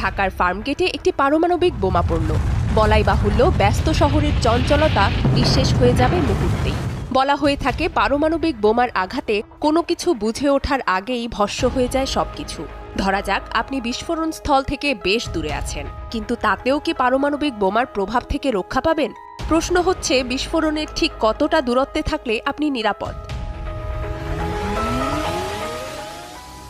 ঢাকার ফার্মগেটে একটি পারমাণবিক বোমা পড়ল। বলাই বাহুল্য, ব্যস্ত শহরের চঞ্চলতা নিঃশেষ হয়ে যাবে মুহূর্তেই। বলা হয়ে থাকে পারমাণবিক বোমার আঘাতে কোনো কিছু বুঝে ওঠার আগেই ভস্ম হয়ে যায় সবকিছু। ধরা যাক আপনি বিস্ফোরণ স্থল থেকে বেশ দূরে আছেন, কিন্তু তাতেও কি পারমাণবিক বোমার প্রভাব থেকে রক্ষা পাবেন? প্রশ্ন হচ্ছে, বিস্ফোরণের ঠিক কতটা দূরত্বে থাকলে আপনি নিরাপদ?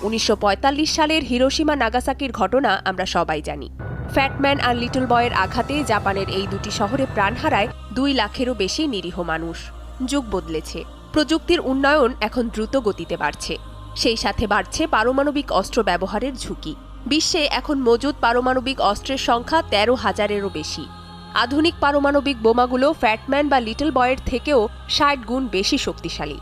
1945 সালের হিরোশিমা নাগাসাকির ঘটনা আমরা সবাই জানি। ফ্যাটম্যান আর লিটল বয়ের আঘাতে জাপানের এই দুটি শহরে প্রাণ হারায় 2 লাখেরও বেশি নিরীহ মানুষ। যুগ বদলেছে, প্রযুক্তির উন্নয়ন এখন দ্রুত গতিতে বাড়ছে। সেই সাথে বাড়ছে পারমাণবিক অস্ত্র ব্যবহারের ঝুঁকি। বিশ্বে এখন মজুদ পারমাণবিক অস্ত্রের সংখ্যা 13,000-এরও বেশি। আধুনিক পারমাণবিক বোমাগুলো ফ্যাটম্যান বা লিটল বয়ের থেকেও 60 গুণ বেশি শক্তিশালী।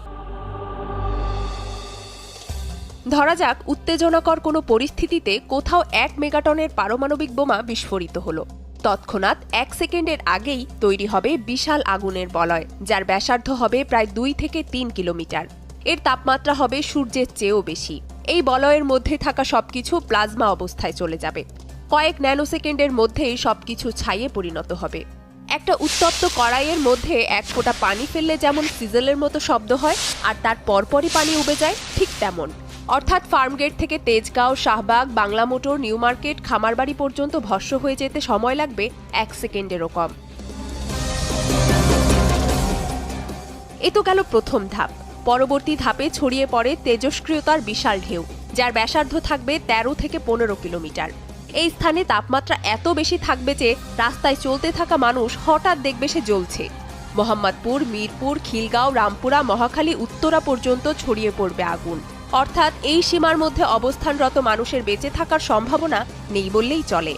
ধরা যাক উত্তেজনাকর কোনো পরিস্থিতিতে কোথাও 1 মেগাটনের পারমাণবিক বোমা বিস্ফোরিত হলো। তৎক্ষণাৎ 1 সেকেন্ডের আগেই তৈরি হবে বিশাল আগুনের বলয়, যার ব্যাসার্ধ হবে প্রায় 2 থেকে 3 কিলোমিটার। এর তাপমাত্রা হবে সূর্যের চেয়েও বেশি। এই বলয়ের মধ্যে থাকা সবকিছু প্লাজমা অবস্থায় চলে যাবে। কয়েক ন্যানোসেকেন্ডের মধ্যেই সবকিছু ছাইয়ে পরিণত হবে। একটা উত্তপ্ত কড়াইয়ের মধ্যে 1 ফোঁটা পানি ফেললে যেমন সিজলের মতো শব্দ হয়, আর তার পরপরই পানি উবে যায়, ঠিক তেমন। অর্থাৎ ফার্মগেট থেকে Tejgaon, Shahbag, Bangla Motor, New Market, Khamarbari পর্যন্ত ভস্ম হয়ে যেতে সময় লাগবে 1 সেকেন্ডেরও কম। এ তো গেল প্রথম ধাপ। পরবর্তী ধাপে ছড়িয়ে পড়ে তেজস্ক্রিয়তার বিশাল ঢেউ, যার ব্যাসার্ধ থাকবে 13 থেকে 15 কিলোমিটার। এই স্থানে তাপমাত্রা এত বেশি থাকবে যে রাস্তায় চলতে থাকা মানুষ হঠাৎ দেখবে সে জ্বলছে। মোহাম্মদপুর, মিরপুর, খিলগাঁও, রামপুরা, মহাখালী, উত্তরা পর্যন্ত ছড়িয়ে পড়বে আগুন। অর্থাৎ এই সীমার মধ্যে অবস্থানরত মানুষের বেঁচে থাকার সম্ভাবনা নেই বললেই চলে।